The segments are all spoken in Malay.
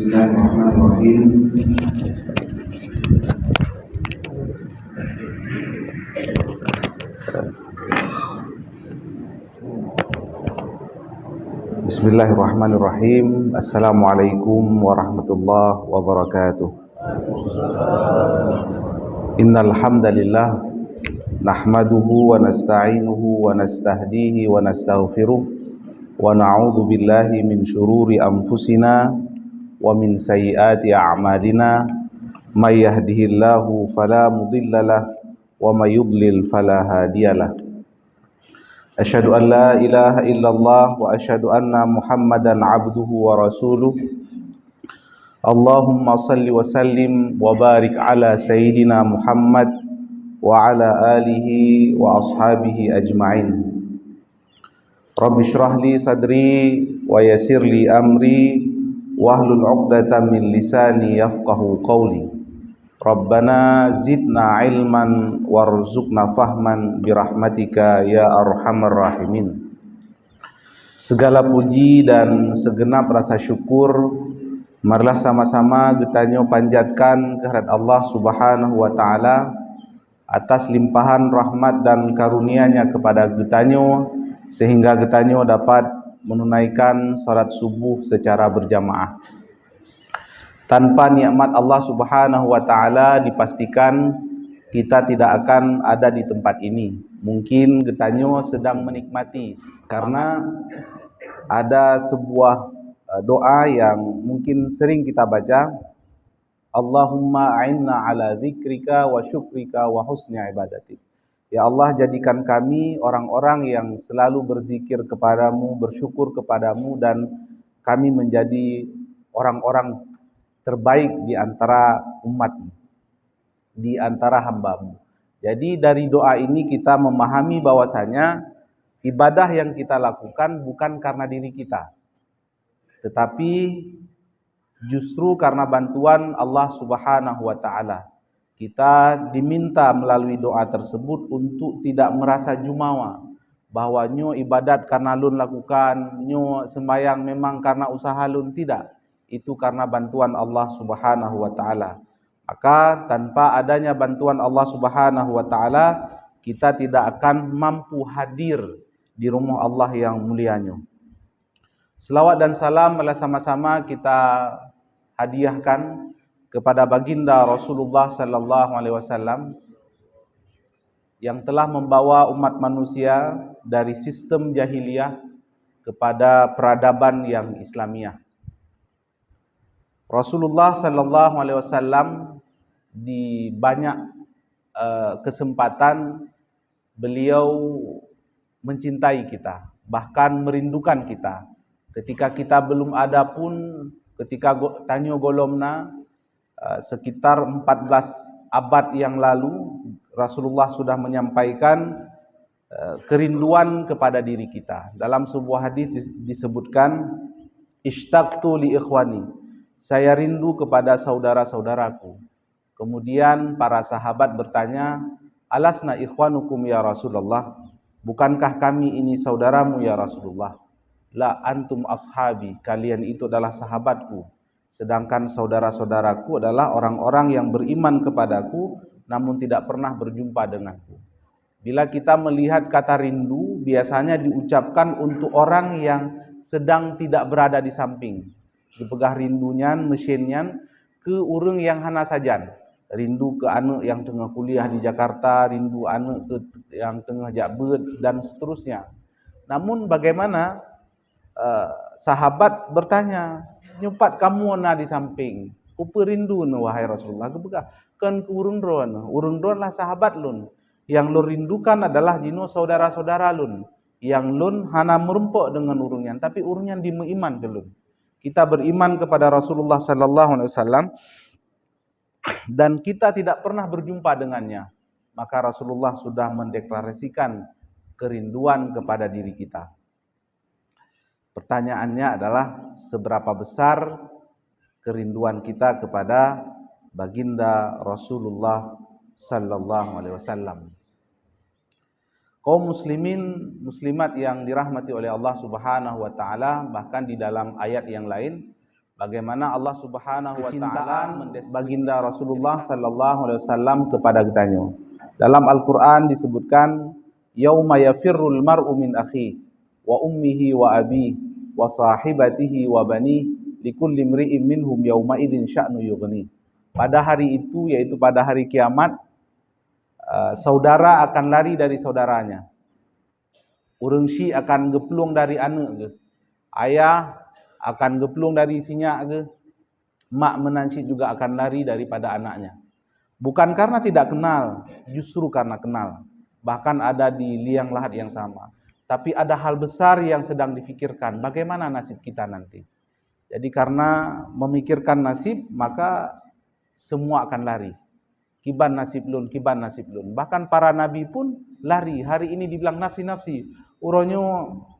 Bismillahirrahmanirrahim. Bismillahirrahmanirrahim. Assalamualaikum warahmatullahi wabarakatuh. Innal hamdalillah nahmaduhu wa nasta'inuhu wa nastahdihi wa nastaghfiruh wa na'udzu billahi min syururi anfusina wa min sayyiati a'malina may yahdihillahu fala mudhillalah wa may yudlil fala hadiyalah. Asyhadu an la ilaha illallah wa asyhadu anna Muhammadan abduhu wa rasuluh. Allahumma salli wa sallim wa barik ala sayyidina Muhammad wa ala alihi wa ashabihi ajma'in. Rabbi shrah li sadri wa yassir li amri wahlul 'uqdatam min lisani yafqahu qawli. Rabbana zidna ilman warzuqna fahman birahmatika ya arhamar rahimin. Segala puji dan segenap rasa syukur marilah sama-sama kita panjatkan kehadirat Allah Subhanahu wa taala atas limpahan rahmat dan karunia-Nya kepada kita sehingga kita dapat menunaikan salat subuh secara berjamaah. Tanpa nikmat Allah Subhanahu wa taala dipastikan kita tidak akan ada di tempat ini. Mungkin kita sedang menikmati karena ada sebuah doa yang mungkin sering kita baca. Allahumma a'inna ala dzikrika wa syukrika wa husni ibadatik. Ya Allah, jadikan kami orang-orang yang selalu berzikir kepadamu, bersyukur kepadamu, dan kami menjadi orang-orang terbaik di antara umatmu, di antara hambamu. Jadi dari doa ini kita memahami bahwasanya ibadah yang kita lakukan bukan karena diri kita, tetapi justru karena bantuan Allah Subhanahu wa taala. Kita diminta melalui doa tersebut untuk tidak merasa jumawa bahwa ibadat karena lun lakukan, sembahyang memang karena usaha lun, tidak. Itu karena bantuan Allah Subhanahu wa taala. Maka tanpa adanya bantuan Allah Subhanahu wa taala, kita tidak akan mampu hadir di rumah Allah yang mulianya. Selawat dan salam sama-sama kita hadiahkan kepada baginda Rasulullah sallallahu alaihi wasallam yang telah membawa umat manusia dari sistem jahiliyah kepada peradaban yang Islamiah. Rasulullah sallallahu alaihi wasallam di banyak kesempatan beliau mencintai kita, bahkan merindukan kita. Ketika kita belum ada pun, ketika tanyo golomna sekitar 14 abad yang lalu, Rasulullah sudah menyampaikan kerinduan kepada diri kita. Dalam sebuah hadis disebutkan, ishtaqtu li ikhwani, saya rindu kepada saudara-saudaraku. Kemudian para sahabat bertanya, alasna ikhwanukum ya Rasulullah, bukankah kami ini saudaramu ya Rasulullah? La antum ashabi, kalian itu adalah sahabatku. Sedangkan saudara-saudaraku adalah orang-orang yang beriman kepadaku namun tidak pernah berjumpa denganku. Bila kita melihat kata rindu, biasanya diucapkan untuk orang yang sedang tidak berada di samping. Dipegah rindunya, mesinnya ke urang yang hana sajan. Rindu ke anak yang tengah kuliah di Jakarta, rindu anak yang tengah jabat, dan seterusnya. Namun bagaimana sahabat bertanya, nyupat kamu na di samping, upa rindu na wahai Rasulullah, kebegah kan ke urun dron lah sahabat lun, yang lun rindukan adalah jino saudara-saudara lun, yang lun hana merumpuk dengan urunyan, tapi urunyan dimeiman ke lun. Kita beriman kepada Rasulullah sallallahu alaihi wasallam dan kita tidak pernah berjumpa dengannya, maka Rasulullah sudah mendeklarasikan kerinduan kepada diri kita. Pertanyaannya adalah seberapa besar kerinduan kita kepada baginda Rasulullah sallallahu alaihi wasallam. Kaum muslimin muslimat yang dirahmati oleh Allah Subhanahu wa taala, bahkan di dalam ayat yang lain bagaimana Allah Subhanahu wa taala baginda Rasulullah sallallahu alaihi wasallam kepada kitanya. Dalam Al-Qur'an disebutkan yauma yafirrul mar'u min akhi wa ummihi wa abi wa sahibatihi wa bani likulli imri'in minhum yauma idzin sya'nu yughni. Pada hari itu, yaitu pada hari kiamat, saudara akan lari dari saudaranya. Urang si akan geplung dari anak ke. Ayah akan geplung dari sinyak ke. Mak menanci juga akan lari daripada anaknya. Bukan karena tidak kenal, justru karena kenal. Bahkan ada di liang lahat yang sama. Tapi ada hal besar yang sedang difikirkan. Bagaimana nasib kita nanti? Jadi karena memikirkan nasib, maka semua akan lari. Kiban nasib lun, kiban nasib lun. Bahkan para nabi pun lari. Hari ini dibilang nafsi-nafsi. Uronyo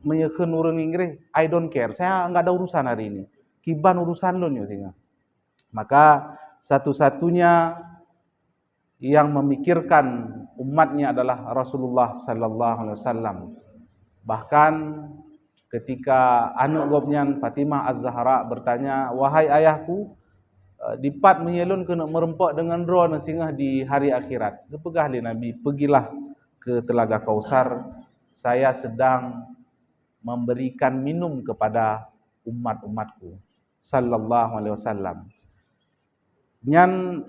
menyekun urang Inggris, I don't care. Saya enggak ada urusan hari ini. Kiban urusan lun yo singa. Maka satu-satunya yang memikirkan umatnya adalah Rasulullah sallallahu alaihi wasallam. Bahkan ketika anak gobnyan Fatimah Az-Zahra bertanya, "Wahai ayahku, dipat menyelun kena merempak dengan roh sehingga di hari akhirat." Kepegah li Nabi, "Pergilah ke Telaga Kausar. Saya sedang memberikan minum kepada umat-umatku." Sallallahu alaihi wasallam. Nyan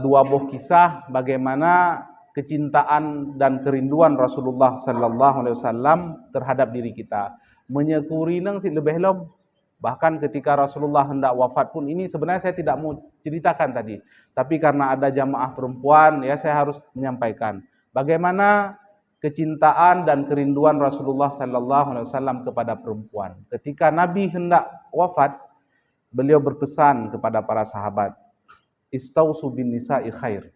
dua buah kisah bagaimana kecintaan dan kerinduan Rasulullah sallallahu alaihi wasallam terhadap diri kita. Menyekuri nang si lebih lom. Bahkan ketika Rasulullah hendak wafat pun, ini sebenarnya saya tidak mau ceritakan tadi. Tapi karena ada jamaah perempuan, ya saya harus menyampaikan. Bagaimana kecintaan dan kerinduan Rasulullah sallallahu alaihi wasallam kepada perempuan. Ketika Nabi hendak wafat, beliau berpesan kepada para sahabat, "Istausu bin nisa'i khair."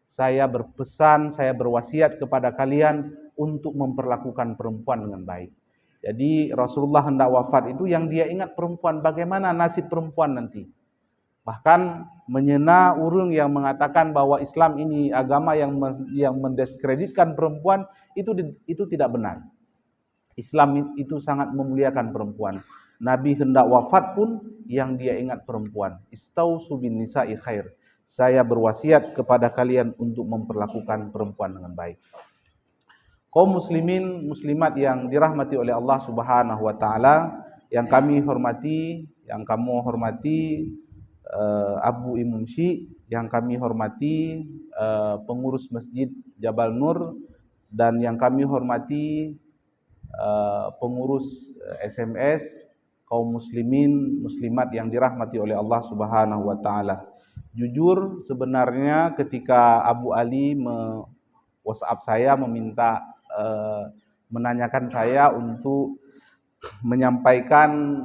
Saya berpesan, saya berwasiat kepada kalian untuk memperlakukan perempuan dengan baik. Jadi Rasulullah hendak wafat itu yang dia ingat perempuan, bagaimana nasib perempuan nanti. Bahkan menyena urang yang mengatakan bahwa Islam ini agama yang mendiskreditkan perempuan, itu tidak benar. Islam itu sangat memuliakan perempuan. Nabi hendak wafat pun yang dia ingat perempuan. Istausu bin nisa'i khair. Saya berwasiat kepada kalian untuk memperlakukan perempuan dengan baik. Kaum muslimin, muslimat yang dirahmati oleh Allah Subhanahu wa taala, yang kami hormati, yang kamu hormati Abu Imam Syi, yang kami hormati pengurus Masjid Jabal Nur, dan yang kami hormati pengurus SMS, kaum muslimin, muslimat yang dirahmati oleh Allah Subhanahu wa taala. Jujur sebenarnya ketika Abu Ali WhatsApp saya meminta menanyakan saya untuk menyampaikan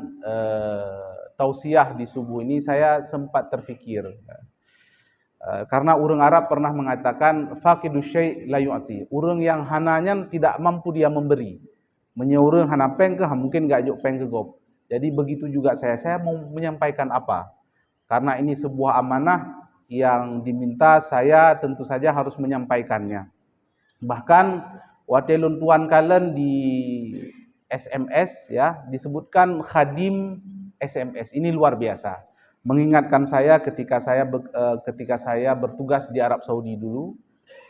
tausiah di subuh ini, saya sempat terfikir. Karena urang Arab pernah mengatakan faqidu syai' la yu'ti. Urang yang hananya tidak mampu dia memberi. Menyeurang hana peng ke mungkin enggak juk peng ke gop. Jadi begitu juga saya mau menyampaikan apa? Karena ini sebuah amanah yang diminta, saya tentu saja harus menyampaikannya. Bahkan watelun tuan kalian di SMS ya disebutkan khadim SMS. Ini luar biasa. Mengingatkan saya ketika saya bertugas di Arab Saudi dulu.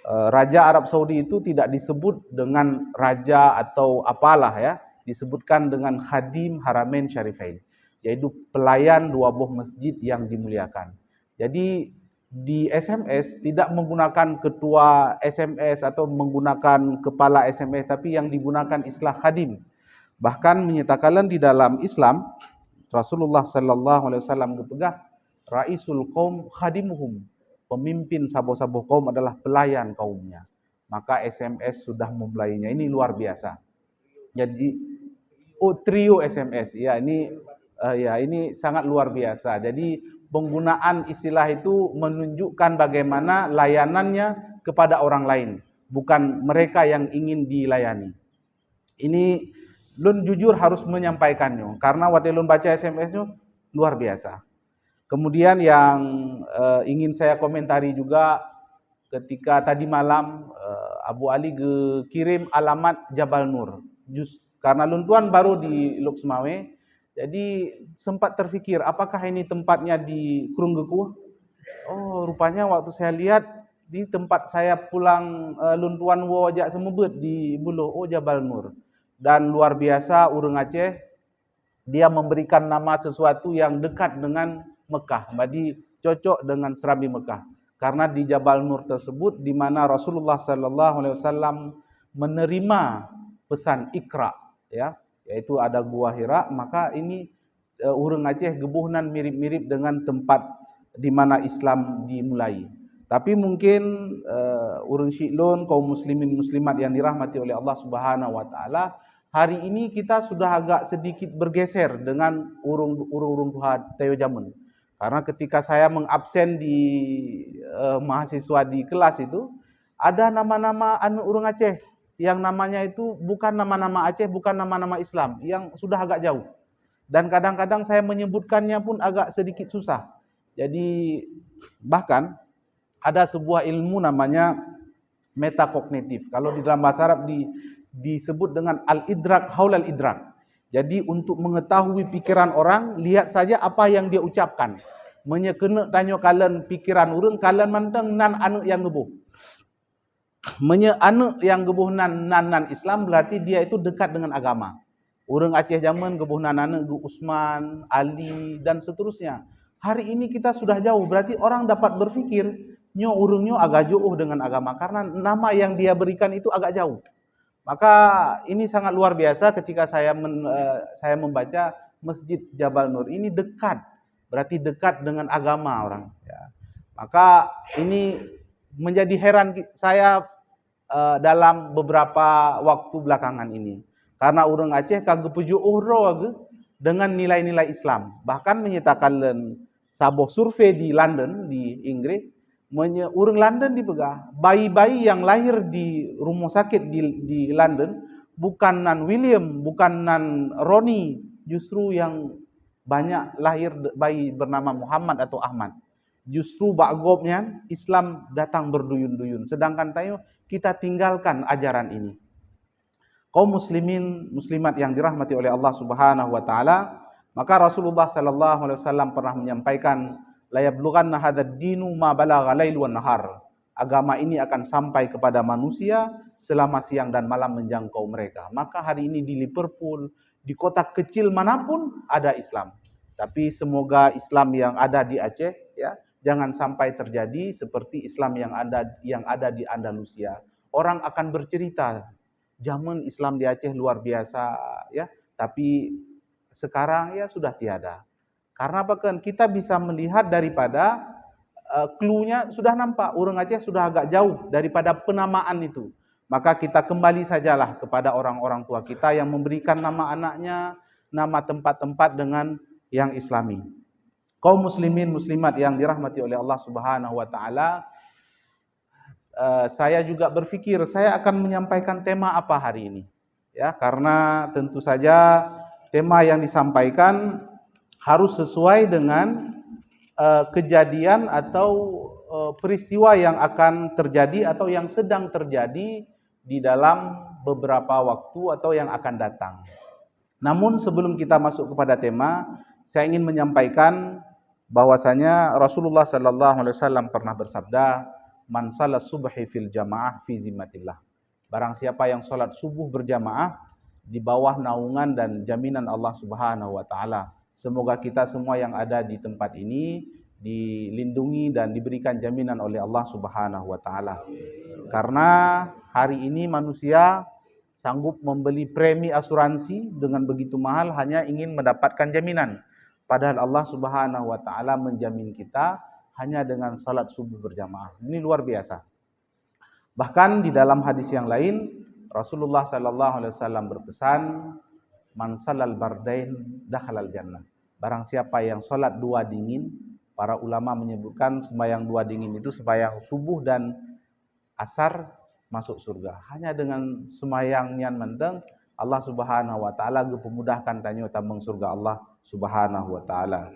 Raja Arab Saudi itu tidak disebut dengan raja atau apalah ya, disebutkan dengan khadim Haramain Syarifain, yaitu pelayan dua buah masjid yang dimuliakan. Jadi di SMS tidak menggunakan ketua SMS atau menggunakan kepala SMS, tapi yang digunakan istilah khadim. Bahkan menyatakan di dalam Islam, Rasulullah sallallahu alaihi wasallam berpegang, raisul qaum khadimuhum. Pemimpin saboh-saboh kaum adalah pelayan kaumnya. Maka SMS sudah memulainya. Ini luar biasa. Jadi trio SMS ya, ini sangat luar biasa. Jadi penggunaan istilah itu menunjukkan bagaimana layanannya kepada orang lain, bukan mereka yang ingin dilayani. Ini lun jujur harus menyampaikannya, karena waktu lun baca SMS-nya luar biasa. Kemudian yang ingin saya komentari juga, ketika tadi malam Abu Ali kirim alamat Jabal Nur. Karena luntuan baru di Luxmawe, Jadi sempat terfikir, apakah ini tempatnya di Krunggekuh? Oh, rupanya waktu saya lihat di tempat saya pulang Luntuan Wojak Semebut di Buluh, oh Jabal Nur. Dan luar biasa urang Aceh, dia memberikan nama sesuatu yang dekat dengan Mekah. Jadi cocok dengan Serambi Mekah. Karena di Jabal Nur tersebut di mana Rasulullah sallallahu alaihi wasallam menerima pesan Iqra, ya, yaitu ada gua Hira, maka ini urang Aceh gebuhnan mirip-mirip dengan tempat di mana Islam dimulai. Tapi mungkin urang Syiklun, kaum muslimin muslimat yang dirahmati oleh Allah Subhanahu wa taala, hari ini kita sudah agak sedikit bergeser dengan urung Tuhan Tayo Jamun. Karena ketika saya mengabsen di mahasiswa di kelas itu, ada nama-nama urang Aceh yang namanya itu bukan nama-nama Aceh, bukan nama-nama Islam, yang sudah agak jauh. Dan kadang-kadang saya menyebutkannya pun agak sedikit susah. Jadi bahkan ada sebuah ilmu namanya metakognitif. Kalau di dalam bahasa Arab disebut dengan al-idrak haulal idrak. Jadi untuk mengetahui pikiran orang, lihat saja apa yang dia ucapkan. Menyekena tanya kalian pikiran urang, kalian manteng nan anu yang gebuh. Anu yang gebuh nan Islam, berarti dia itu dekat dengan agama. Urang Aceh zaman gebuh nan anu Usman, Ali dan seterusnya. Hari ini kita sudah jauh, berarti orang dapat berpikir nyo urungnya agak jauh dengan agama karena nama yang dia berikan itu agak jauh. Maka ini sangat luar biasa ketika saya membaca Masjid Jabal Nur ini dekat, berarti dekat dengan agama orang. Ya. Maka ini menjadi heran saya dalam beberapa waktu belakangan ini, karena urang Aceh kagak puju dengan nilai-nilai Islam. Bahkan menyatakan saboh survei di London, di Inggris, urang London dipegah, bayi-bayi yang lahir di rumah sakit di London, bukan nan William, bukan nan Ronnie, justru yang banyak lahir bayi bernama Muhammad atau Ahmad. Justru bakgobnya Islam datang berduyun-duyun. Sedangkan kita tinggalkan ajaran ini. Kaum muslimin, muslimat yang dirahmati oleh Allah Subhanahu wa taala, maka Rasulullah sallallahu alaihi wasallam pernah menyampaikan, la yablughanna hadzal dinu ma balagha lail wan nahar. Agama ini akan sampai kepada manusia selama siang dan malam menjangkau mereka. Maka hari ini di Liverpool, di kota kecil manapun ada Islam. Tapi semoga Islam yang ada di Aceh, ya, jangan sampai terjadi seperti Islam yang ada di Andalusia. Orang akan bercerita, zaman Islam di Aceh luar biasa, ya, tapi sekarang ya sudah tiada. Karena apa kan kita bisa melihat daripada clue-nya sudah nampak, urang Aceh sudah agak jauh daripada penamaan itu. Maka kita kembali sajalah kepada orang-orang tua kita yang memberikan nama anaknya, nama tempat-tempat dengan yang Islami. Kaum muslimin muslimat yang dirahmati oleh Allah Subhanahu wa taala, saya juga berpikir saya akan menyampaikan tema apa hari ini. Ya, karena tentu saja tema yang disampaikan harus sesuai dengan kejadian atau peristiwa yang akan terjadi atau yang sedang terjadi di dalam beberapa waktu atau yang akan datang. Namun sebelum kita masuk kepada tema, saya ingin menyampaikan bahwasanya Rasulullah sallallahu alaihi wasallam pernah bersabda, "Man shalat subhi fil jamaah fi zimmatillah." Barang siapa yang salat subuh berjamaah di bawah naungan dan jaminan Allah Subhanahu wa taala. Semoga kita semua yang ada di tempat ini dilindungi dan diberikan jaminan oleh Allah Subhanahu wa taala. Karena hari ini manusia sanggup membeli premi asuransi dengan begitu mahal hanya ingin mendapatkan jaminan. Padahal Allah Subhanahu wa taala menjamin kita hanya dengan salat subuh berjamaah. Ini luar biasa. Bahkan di dalam hadis yang lain Rasulullah sallallahu alaihi wasallam berpesan, "Man salal bardain dakhalal jannah." Barang siapa yang salat dua dingin, para ulama menyebutkan sembahyang dua dingin itu sembahyang subuh dan asar masuk surga. Hanya dengan sembahyang nyan menteng Allah Subhanahu wa taala pemudahkan tanya tambang surga Allah Subhanahu wa taala.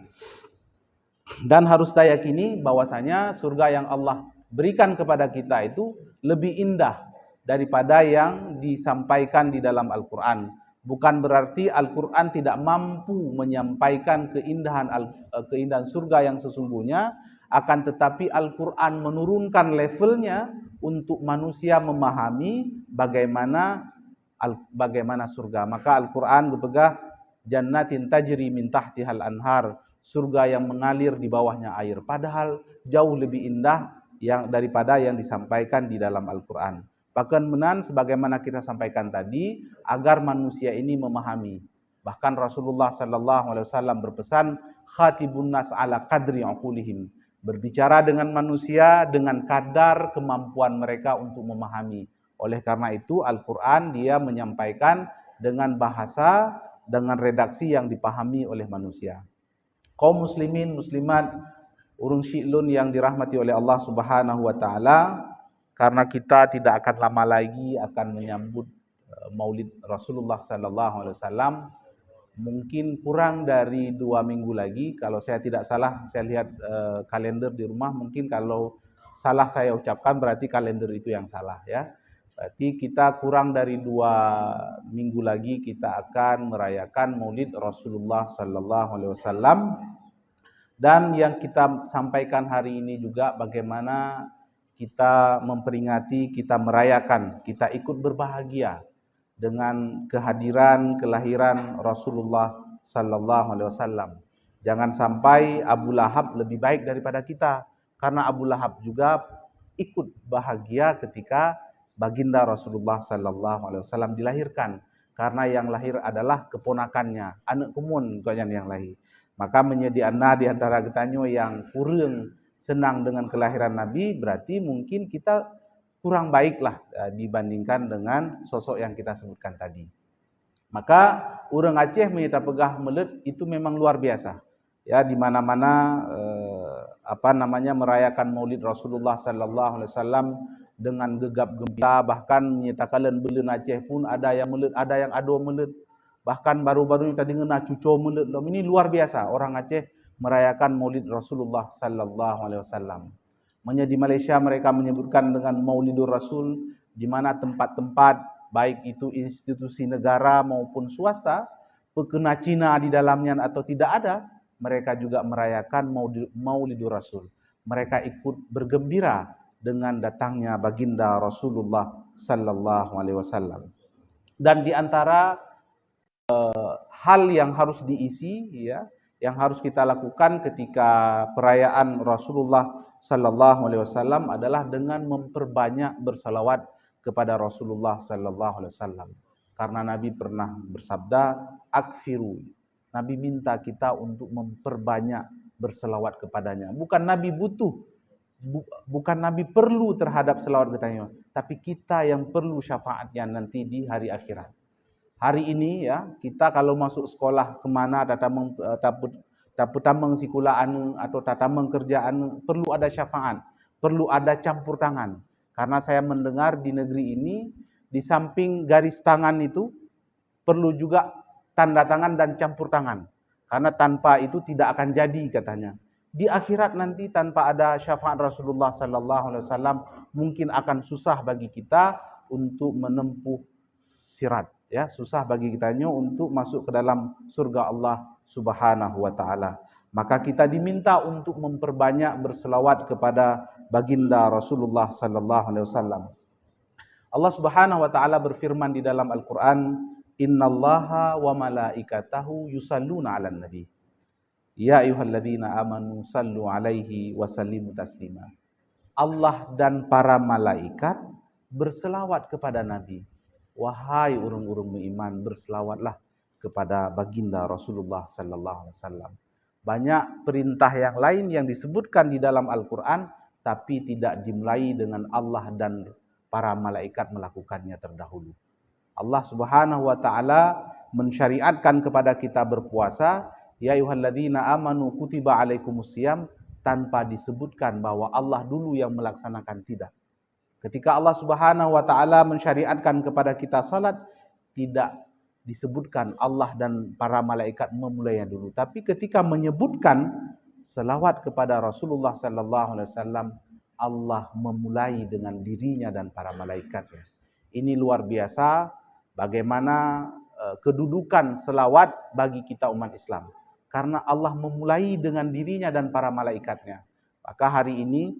Dan harus diyakini bahwasanya surga yang Allah berikan kepada kita itu lebih indah daripada yang disampaikan di dalam Al-Quran. Bukan berarti Al-Quran tidak mampu menyampaikan keindahan surga yang sesungguhnya, akan tetapi Al-Quran menurunkan levelnya untuk manusia memahami bagaimana surga. Maka Al-Quran berpegang jannatin tajri min tahtihal anhar, surga yang mengalir di bawahnya air. Padahal jauh lebih indah daripada yang disampaikan di dalam Al-Quran. Bahkan sebagaimana kita sampaikan tadi, agar manusia ini memahami. Bahkan Rasulullah sallallahu alaihi wasallam berpesan, khatibun nas ala qadri uqulihim. Berbicara dengan manusia dengan kadar kemampuan mereka untuk memahami. Oleh karena itu Al-Quran dia menyampaikan dengan bahasa, dengan redaksi yang dipahami oleh manusia. Kaum muslimin, muslimat, urung syi'lun yang dirahmati oleh Allah Subhanahu wa taala, karena kita tidak akan lama lagi akan menyambut Maulid Rasulullah sallallahu alaihi wasallam. Mungkin kurang dari 2 minggu lagi, kalau saya tidak salah, saya lihat kalender di rumah, mungkin kalau salah saya ucapkan berarti kalender itu yang salah ya. Berarti kita kurang dari 2 minggu lagi kita akan merayakan Maulid Rasulullah sallallahu alaihi wasallam. Dan yang kita sampaikan hari ini juga bagaimana kita memperingati, kita merayakan, kita ikut berbahagia dengan kelahiran Rasulullah sallallahu alaihi wasallam. Jangan sampai Abu Lahab lebih baik daripada kita, karena Abu Lahab juga ikut bahagia ketika baginda Rasulullah sallallahu alaihi wasallam dilahirkan, karena yang lahir adalah keponakannya, anak kumun yang lahir. Maka menjadi anak di antara kita yang kurang senang dengan kelahiran Nabi, berarti mungkin kita kurang baiklah dibandingkan dengan sosok yang kita sebutkan tadi. Maka orang Aceh menyita pegah melet itu memang luar biasa. Ya, di mana-mana merayakan Maulid Rasulullah sallallahu alaihi wasallam dengan gegap gempita, bahkan menyatakan belen Aceh pun ada yang melet, ada yang ado melet. Bahkan baru-baru ini tadi ngena cuco melet. Ini luar biasa orang Aceh merayakan Maulid Rasulullah sallallahu alaihi wasallam. Di Malaysia mereka menyebutkan dengan Maulidur Rasul, di mana tempat-tempat baik itu institusi negara maupun swasta, pekena Cina di dalamnya atau tidak ada, mereka juga merayakan Maulidur Rasul. Mereka ikut bergembira dengan datangnya baginda Rasulullah sallallahu alaihi wasallam. Dan di antara hal yang harus diisi ya, yang harus kita lakukan ketika perayaan Rasulullah sallallahu alaihi wasallam adalah dengan memperbanyak bersalawat kepada Rasulullah sallallahu alaihi wasallam. Karena Nabi pernah bersabda, akfiru. Nabi minta kita untuk memperbanyak bersalawat kepadanya. Bukan Nabi butuh, bukan Nabi perlu terhadap salawat katanya, tapi kita yang perlu syafaatnya nanti di hari akhirat. Hari ini ya, kita kalau masuk sekolah kemana tatamang sikulaan atau tatamang kerjaan, perlu ada syafaat, perlu ada campur tangan. Karena saya mendengar di negeri ini, di samping garis tangan itu, perlu juga tanda tangan dan campur tangan. Karena tanpa itu tidak akan jadi katanya. Di akhirat nanti tanpa ada syafaat Rasulullah sallallahu alaihi wasallam, mungkin akan susah bagi kita untuk menempuh sirat. Ya, susah bagi kitanya untuk masuk ke dalam surga Allah Subhanahu wa taala. Maka kita diminta untuk memperbanyak berselawat kepada baginda Rasulullah sallallahu alaihi wasallam. Allah Subhanahu wa taala berfirman di dalam Al-Qur'an, "Innallaha wa malaikatahu yusalluna 'alan nabi. Ya ayyuhalladzina amanu sallu 'alaihi wa sallimu taslima." Allah dan para malaikat berselawat kepada Nabi. Wahai orang-orang beriman, berselawatlah kepada baginda Rasulullah sallallahu alaihi wasallam. Banyak perintah yang lain yang disebutkan di dalam Al-Quran, tapi tidak dimulai dengan Allah dan para malaikat melakukannya terdahulu. Allah Subhanahu wa taala mensyariatkan kepada kita berpuasa, ya ayyuhalladzina amanu kutiba alaikumusiyam, tanpa disebutkan bahwa Allah dulu yang melaksanakan, tidak. Ketika Allah Subhanahu wa taala mensyariatkan kepada kita salat, tidak disebutkan Allah dan para malaikat memulainya dulu, tapi ketika menyebutkan selawat kepada Rasulullah sallallahu alaihi wasallam, Allah memulai dengan dirinya dan para malaikatnya. Ini luar biasa bagaimana kedudukan selawat bagi kita umat Islam. Karena Allah memulai dengan dirinya dan para malaikatnya. Maka hari ini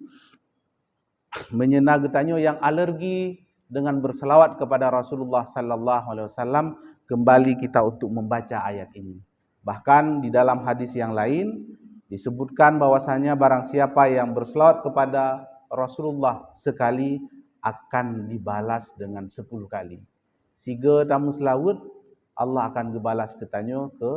menyenangkannya yang alergi dengan berselawat kepada Rasulullah sallallahu alaihi wasallam, kembali kita untuk membaca ayat ini. Bahkan di dalam hadis yang lain disebutkan bahwasanya barang siapa yang berselawat kepada Rasulullah sekali akan dibalas dengan 10 kali. Siga tamu selawat, Allah akan dibalas ketanyo ke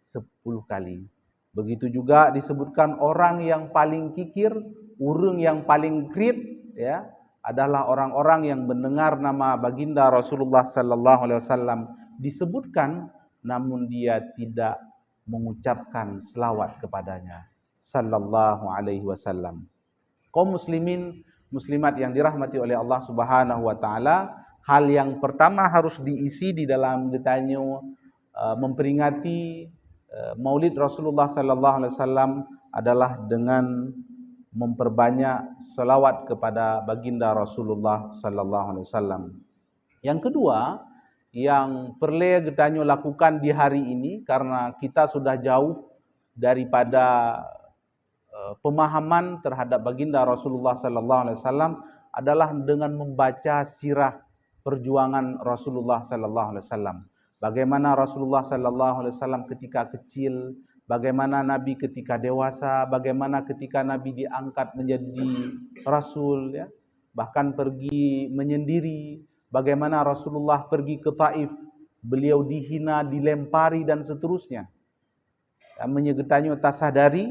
10 kali. Begitu juga disebutkan orang yang paling kikir, urang yang paling krit, ya, adalah orang-orang yang mendengar nama baginda Rasulullah sallallahu alaihi wasallam disebutkan namun dia tidak mengucapkan selawat kepadanya sallallahu alaihi wasallam. Kaum muslimin muslimat yang dirahmati oleh Allah Subhanahu wa taala, hal yang pertama harus diisi di dalam getanyo memperingati Maulid Rasulullah sallallahu alaihi wasallam adalah dengan memperbanyak selawat kepada baginda Rasulullah sallallahu alaihi wasallam. Yang kedua, yang perlu getanyo lakukan di hari ini karena kita sudah jauh daripada pemahaman terhadap baginda Rasulullah sallallahu alaihi wasallam adalah dengan membaca sirah perjuangan Rasulullah sallallahu alaihi wasallam. Bagaimana Rasulullah sallallahu alaihi wasallam ketika kecil, bagaimana Nabi ketika dewasa, bagaimana ketika Nabi diangkat menjadi Rasul, ya, bahkan pergi menyendiri, bagaimana Rasulullah pergi ke Taif, beliau dihina, dilempari dan seterusnya. Menyegetannya tak sadari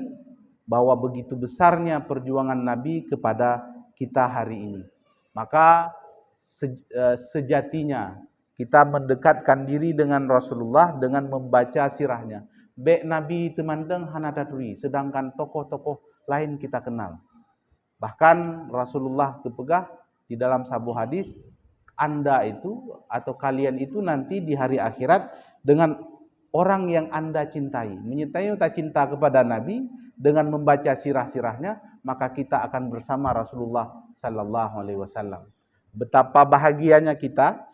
bahwa begitu besarnya perjuangan Nabi kepada kita hari ini. Maka sejatinya kita mendekatkan diri dengan Rasulullah dengan membaca sirahnya. Bek Nabi temandeng hanadaturi, sedangkan tokoh-tokoh lain kita kenal. Bahkan Rasulullah kepegah di dalam sebuah hadis, Anda itu atau kalian itu nanti di hari akhirat dengan orang yang Anda cintai. Menyintai atau cinta kepada Nabi dengan membaca sirah-sirahnya, maka kita akan bersama Rasulullah sallallahu alaihi wasallam. Betapa bahagianya kita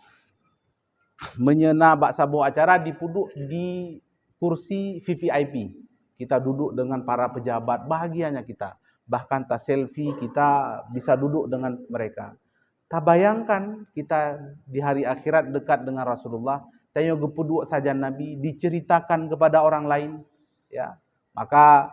menyena bak sabu acara duduk di kursi VVIP. Kita duduk dengan para pejabat, bahagianya kita. Bahkan tak selfie kita bisa duduk dengan mereka. Tak bayangkan kita di hari akhirat dekat dengan Rasulullah, tayo gepuduk saja Nabi diceritakan kepada orang lain, ya. Maka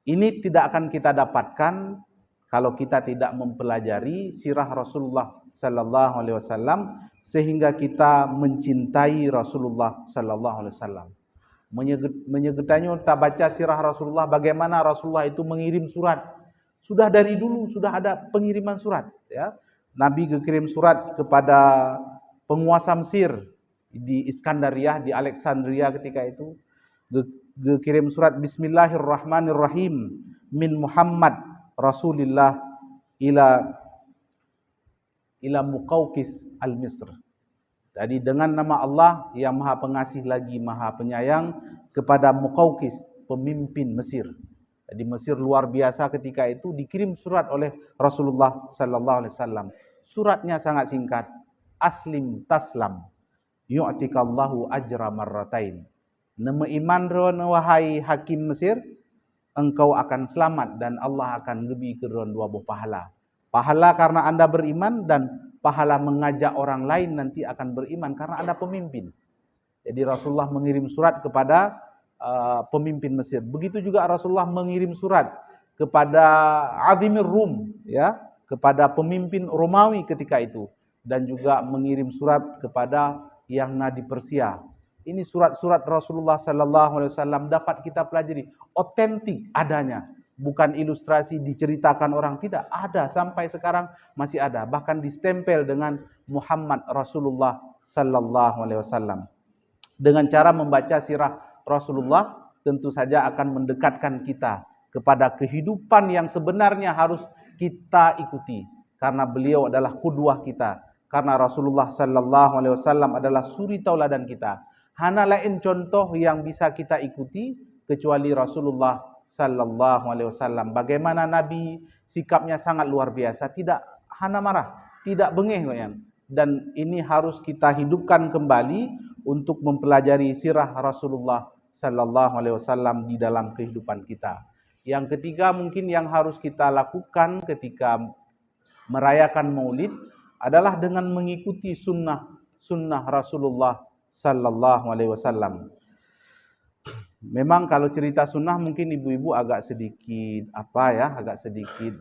ini tidak akan kita dapatkan kalau kita tidak mempelajari sirah Rasulullah sallallahu alaihi wasallam sehingga kita mencintai Rasulullah sallallahu alaihi wasallam. Menyegetannya tak baca sirah Rasulullah, bagaimana Rasulullah itu mengirim surat. Sudah dari dulu sudah ada pengiriman surat, ya. Nabi kirim surat kepada penguasa Mesir di Iskandariah, di Alexandria ketika itu. Kirim surat Bismillahirrahmanirrahim min Muhammad Rasulillah ila Muqawqis al-Misr. Jadi dengan nama Allah yang Maha Pengasih lagi Maha Penyayang kepada Muqawqis, pemimpin Mesir. Jadi Mesir luar biasa ketika itu dikirim surat oleh Rasulullah sallallahu alaihi wasallam. Suratnya sangat singkat. Aslim taslam yu'tikallahu ajra marratain. Nama iman ron wahai hakim Mesir, engkau akan selamat dan Allah akan lebih keron 2 buah pahala. Pahala karena Anda beriman dan pahala mengajak orang lain nanti akan beriman karena Anda pemimpin. Jadi Rasulullah mengirim surat kepada pemimpin Mesir. Begitu juga Rasulullah mengirim surat kepada Azimir Rum, ya, kepada pemimpin Romawi ketika itu, dan juga mengirim surat kepada yang Nadi Persia. Ini surat-surat Rasulullah sallallahu alaihi wasallam dapat kita pelajari, otentik adanya, bukan ilustrasi diceritakan orang, tidak, ada sampai sekarang masih ada, bahkan distempel dengan Muhammad Rasulullah sallallahu alaihi wasallam. Dengan cara membaca sirah Rasulullah tentu saja akan mendekatkan kita kepada kehidupan yang sebenarnya harus kita ikuti, karena beliau adalah qudwah kita, karena Rasulullah sallallahu alaihi wasallam adalah suri tauladan kita. Hana lain contoh yang bisa kita ikuti kecuali Rasulullah sallallahu alaihi wasallam. Bagaimana Nabi sikapnya sangat luar biasa, tidak hana marah, tidak bengeh, dan ini harus kita hidupkan kembali untuk mempelajari sirah Rasulullah sallallahu alaihi wasallam di dalam kehidupan kita. Yang ketiga mungkin yang harus kita lakukan ketika merayakan Maulid adalah dengan mengikuti sunnah Rasulullah sallallahu alaihi wasallam. Memang kalau cerita sunnah mungkin ibu-ibu agak sedikit agak sedikit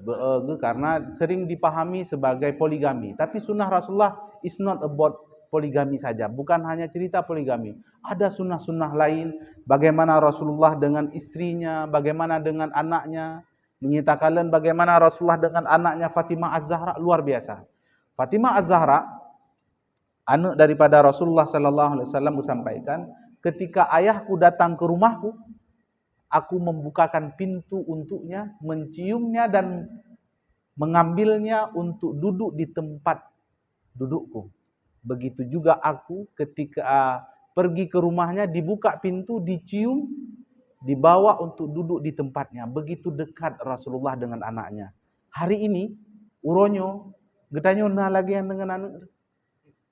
karena sering dipahami sebagai poligami. Tapi sunnah Rasulullah is not about poligami saja, bukan hanya cerita poligami. Ada sunnah-sunnah lain, bagaimana Rasulullah dengan istrinya, bagaimana dengan anaknya. Menyitakan bagaimana Rasulullah dengan anaknya Fatimah Az-Zahra, luar biasa. Fatimah Az-Zahra, anak daripada Rasulullah sallallahu alaihi wasallam, sampaikan, ketika ayahku datang ke rumahku, aku membukakan pintu untuknya, menciumnya dan mengambilnya untuk duduk di tempat dudukku. Begitu juga aku ketika pergi ke rumahnya, dibuka pintu, dicium, dibawa untuk duduk di tempatnya. Begitu dekat Rasulullah dengan anaknya. Hari ini, uronyo, getanyo nah lagi yang dengan anak.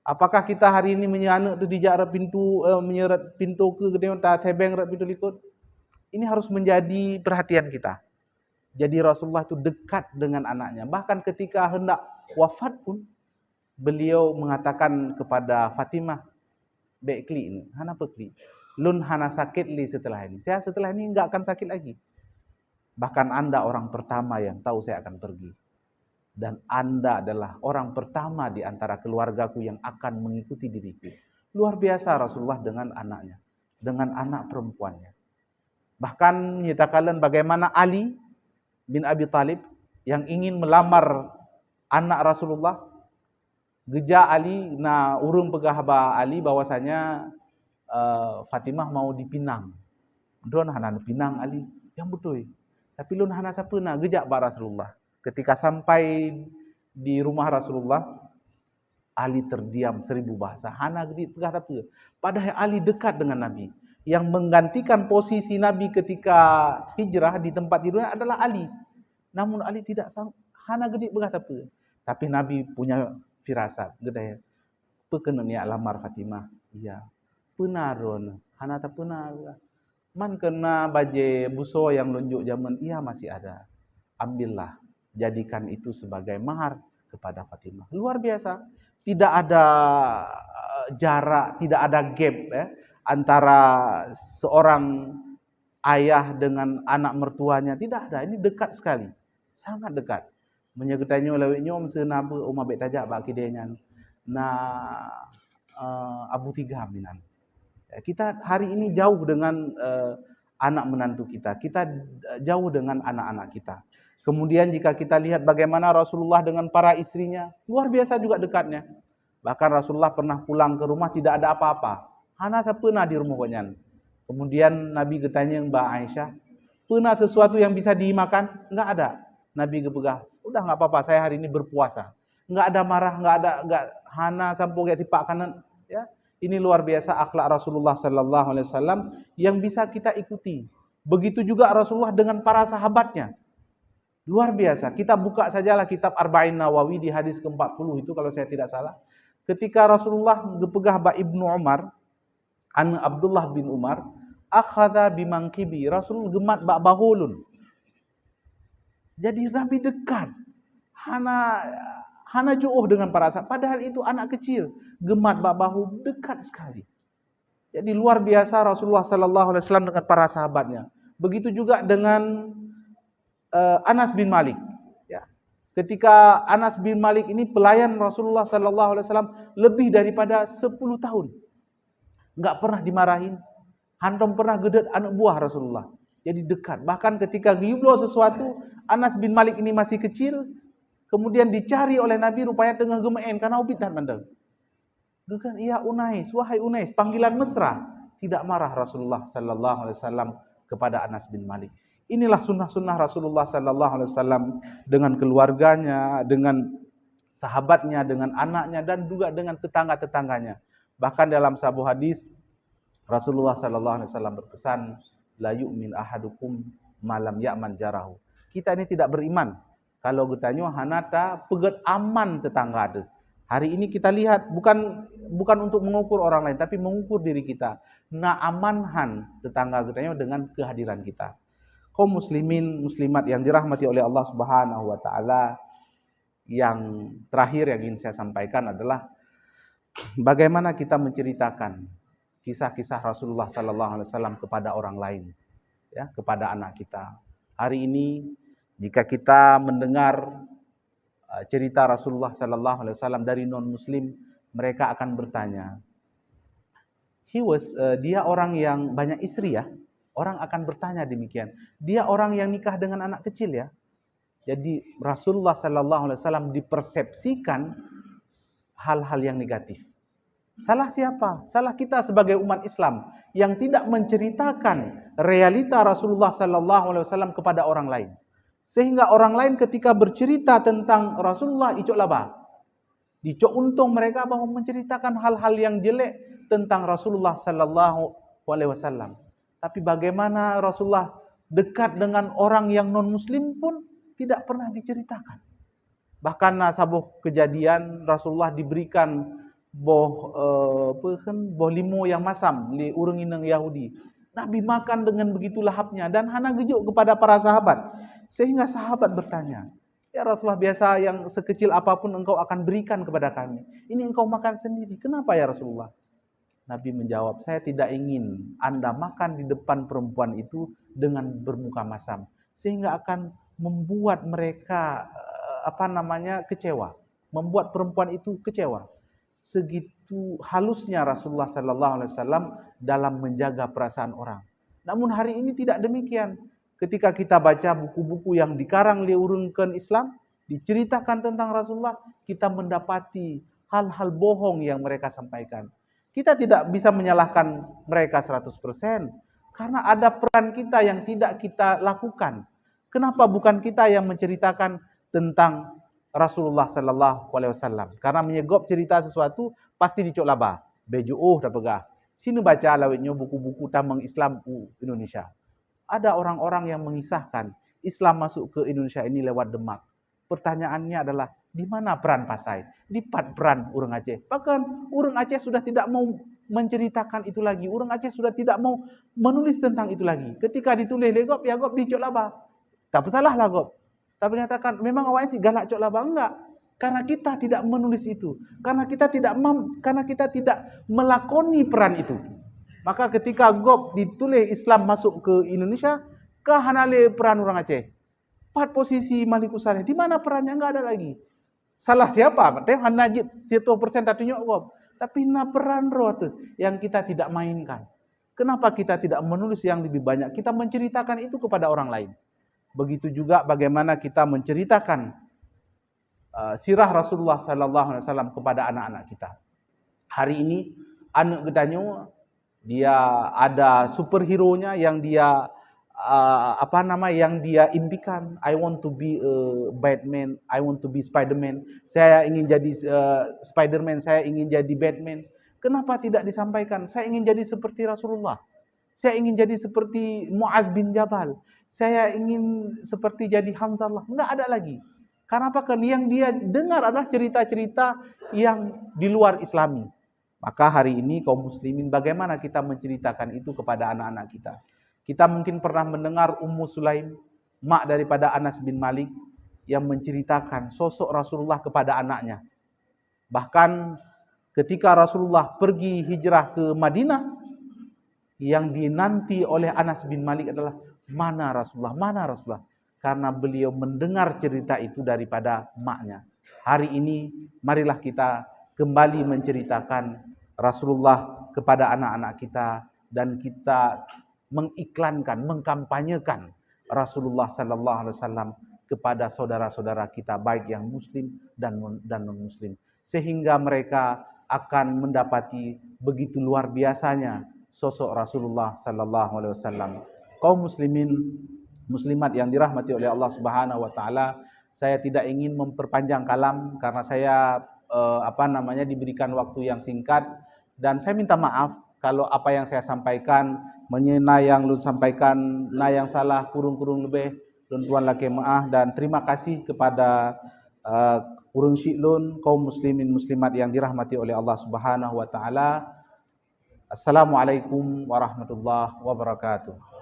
Apakah kita hari ini menyanak tu dijak pintu menyeret pintu ke getanyo tak tebeng rat pintu likut? Ini harus menjadi perhatian kita. Jadi Rasulullah itu dekat dengan anaknya. Bahkan ketika hendak wafat pun, beliau mengatakan kepada Fatimah, "Bek kli ini, hana pekli. Lun hana sakit li setelah ini. Saya setelah ini enggak akan sakit lagi. Bahkan Anda orang pertama yang tahu saya akan pergi. Dan Anda adalah orang pertama di antara keluargaku yang akan mengikuti diriku." Luar biasa Rasulullah dengan anaknya, dengan anak perempuannya. Bahkan nyatakan bagaimana Ali bin Abi Thalib yang ingin melamar anak Rasulullah, geja Ali na urung pegah ba Ali bahwasanya Fatimah mau dipinang. Don hana pinang Ali, yang betul. Tapi lun hana sapena gejak ba Rasulullah. Ketika sampai di rumah Rasulullah, Ali terdiam 1000 bahasa. Hana gedi pegah tapi. Padahal Ali dekat dengan Nabi. Yang menggantikan posisi Nabi ketika hijrah di tempat tidurnya adalah Ali. Namun Ali tidak sanggup. Hana gedi pegah tapi. Tapi Nabi punya firasat. Gedaya. Pekena niat lamar Fatimah. Iya. Penaron. Hana tak penar. Man kena baje buso yang lunjuk zaman. Iya masih ada. Ambillah. Jadikan itu sebagai mahar kepada Fatimah. Luar biasa. Tidak ada jarak, tidak ada gap antara seorang ayah dengan anak mertuanya. Tidak ada. Ini dekat sekali. Sangat dekat. Menyegetanyo leweknya senapa umah bet tajak bak kidenya. Abu Tiga minan. Kita hari ini jauh dengan anak menantu kita. Kita jauh dengan anak-anak kita. Kemudian jika kita lihat bagaimana Rasulullah dengan para istrinya, luar biasa juga dekatnya. Bahkan Rasulullah pernah pulang ke rumah tidak ada apa-apa. Hana pernah di rumah banyak. Kemudian Nabi bertanya Mbak Aisyah, pernah sesuatu yang bisa dimakan? Enggak ada. Nabi kepegah, udah enggak apa-apa, saya hari ini berpuasa. Enggak ada marah, enggak hana sampai kayak tipak kanan, ya. Ini luar biasa akhlak Rasulullah sallallahu alaihi wasallam yang bisa kita ikuti. Begitu juga Rasulullah dengan para sahabatnya. Luar biasa. Kita buka sajalah kitab Arba'in Nawawi di hadis ke-40 itu kalau saya tidak salah. Ketika Rasulullah gepegah ba Ibnu Umar, an Abdullah bin Umar, akhadha bimangkibi, Rasul gemat ba bahulun. Jadi Nabi dekat. Hana jauh dengan para sahabat. Padahal itu anak kecil, gemat ba bahu, dekat sekali. Jadi luar biasa Rasulullah sallallahu alaihi wasallam dengan para sahabatnya. Begitu juga dengan Anas bin Malik. Ya. Ketika Anas bin Malik ini pelayan Rasulullah sallallahu alaihi wasallam lebih daripada 10 tahun. Enggak pernah dimarahin. Hantom pernah gedet anak buah Rasulullah. Jadi dekat. Bahkan ketika giublo sesuatu, Anas bin Malik ini masih kecil, kemudian dicari oleh Nabi rupanya tengah gemain karena ubit dan mandang. Gekan iya Unais, wahai Unais, panggilan mesra. Tidak marah Rasulullah sallallahu alaihi wasallam kepada Anas bin Malik. Inilah sunnah-sunnah Rasulullah sallallahu alaihi wasallam dengan keluarganya, dengan sahabatnya, dengan anaknya dan juga dengan tetangga-tetangganya. Bahkan dalam sebuah hadis Rasulullah sallallahu alaihi wasallam berpesan, la yu'min ahadukum malam ya'man jarahu. Kita ini tidak beriman kalau getanyo hanata peget aman tetangga ada. Hari ini kita lihat bukan untuk mengukur orang lain, tapi mengukur diri kita. Naamanhan tetangga kita dengan kehadiran kita. Kaum muslimin, muslimat yang dirahmati oleh Allah Subhanahu wa taala, yang terakhir yang ingin saya sampaikan adalah bagaimana kita menceritakan kisah-kisah Rasulullah sallallahu alaihi wasallam kepada orang lain, ya, kepada anak kita. Hari ini jika kita mendengar cerita Rasulullah sallallahu alaihi wasallam dari non-muslim, mereka akan bertanya, dia orang yang banyak istri ya? Orang akan bertanya demikian. Dia orang yang nikah dengan anak kecil ya? Jadi Rasulullah sallallahu alaihi wasallam dipersepsikan hal-hal yang negatif. Salah siapa? Salah kita sebagai umat Islam yang tidak menceritakan realita Rasulullah sallallahu alaihi wasallam kepada orang lain. Sehingga orang lain ketika bercerita tentang Rasulullah icok laba. Dicok untung mereka bahwa menceritakan hal-hal yang jelek tentang Rasulullah sallallahu alaihi wasallam. Tapi bagaimana Rasulullah dekat dengan orang yang non-muslim pun tidak pernah diceritakan. Bahkan sabuh kejadian Rasulullah diberikan boh limo yang masam li urang inang Yahudi. Nabi makan dengan begitu lahapnya dan hana gejuk kepada para sahabat. Sehingga sahabat bertanya, "Ya Rasulullah, biasa yang sekecil apapun engkau akan berikan kepada kami. Ini engkau makan sendiri. Kenapa ya Rasulullah?" Nabi menjawab, "Saya tidak ingin Anda makan di depan perempuan itu dengan bermuka masam, sehingga akan membuat mereka kecewa, membuat perempuan itu kecewa." Segitu halusnya Rasulullah sallallahu alaihi wasallam dalam menjaga perasaan orang. Namun hari ini tidak demikian. Ketika kita baca buku-buku yang dikarang liurungkeun Islam, diceritakan tentang Rasulullah, kita mendapati hal-hal bohong yang mereka sampaikan. Kita tidak bisa menyalahkan mereka 100% karena ada peran kita yang tidak kita lakukan. Kenapa bukan kita yang menceritakan tentang Rasulullah sallallahu alaihi wasallam? Karena menyegop cerita sesuatu pasti dicok laba. Beju dah pegah. Sini baca lawitnya buku-buku tamang Islam Indonesia. Ada orang-orang yang mengisahkan Islam masuk ke Indonesia ini lewat Demak. Pertanyaannya adalah, di mana peran Pasai? Di peran Urang Aceh. Bahkan Urang Aceh sudah tidak mau menceritakan itu lagi. Urang Aceh sudah tidak mau menulis tentang itu lagi. Ketika ditulis legop, ya gop dicok laba. Tak salah lah gop. Tapi menyatakan, memang awalnya galak cok laba. Enggak. Karena kita tidak menulis itu. Karena kita tidak melakoni peran itu. Maka ketika gop ditulis Islam masuk ke Indonesia, kehanale peran Urang Aceh. 4 posisi Malikus Saleh. Di mana perannya? Enggak ada lagi. Salah siapa? Teh hanajib 1% tatunya gop. Tapi na peran roh tu yang kita tidak mainkan. Kenapa kita tidak menulis yang lebih banyak? Kita menceritakan itu kepada orang lain. Begitu juga bagaimana kita menceritakan sirah Rasulullah sallallahu alaihi wasallam kepada anak-anak kita. Hari ini anak gedanyo dia ada superhero-nya yang dia yang dia impikan. I want to be Batman, I want to be Spiderman. Saya ingin jadi Spiderman, saya ingin jadi Batman. Kenapa tidak disampaikan? Saya ingin jadi seperti Rasulullah. Saya ingin jadi seperti Muaz bin Jabal. Saya ingin seperti jadi Hamzah. Enggak ada lagi. Karena apa? Kan yang dia dengar adalah cerita-cerita yang di luar Islami. Maka hari ini kaum muslimin, bagaimana kita menceritakan itu kepada anak-anak kita? Kita mungkin pernah mendengar Ummu Sulaim, mak daripada Anas bin Malik, yang menceritakan sosok Rasulullah kepada anaknya. Bahkan ketika Rasulullah pergi hijrah ke Madinah, yang dinanti oleh Anas bin Malik adalah, mana Rasulullah, mana Rasulullah. Karena beliau mendengar cerita itu daripada maknya. Hari ini marilah kita kembali menceritakan Rasulullah kepada anak-anak kita, dan kita mengiklankan, mengkampanyekan Rasulullah sallallahu alaihi wasallam kepada saudara-saudara kita, baik yang muslim dan non-muslim, sehingga mereka akan mendapati begitu luar biasanya sosok Rasulullah sallallahu alaihi wasallam. Kaum muslimin, muslimat yang dirahmati oleh Allah Subhanahu wa taala, saya tidak ingin memperpanjang kalam karena saya diberikan waktu yang singkat, dan saya minta maaf kalau apa yang saya sampaikan menyena yang lu sampaikan, na yang salah kurung-kurung lebih, dan tuan laki maaf, dan terima kasih kepada urang syi'lun kaum muslimin muslimat yang dirahmati oleh Allah Subhanahu wa taala. Assalamualaikum warahmatullahi wabarakatuh.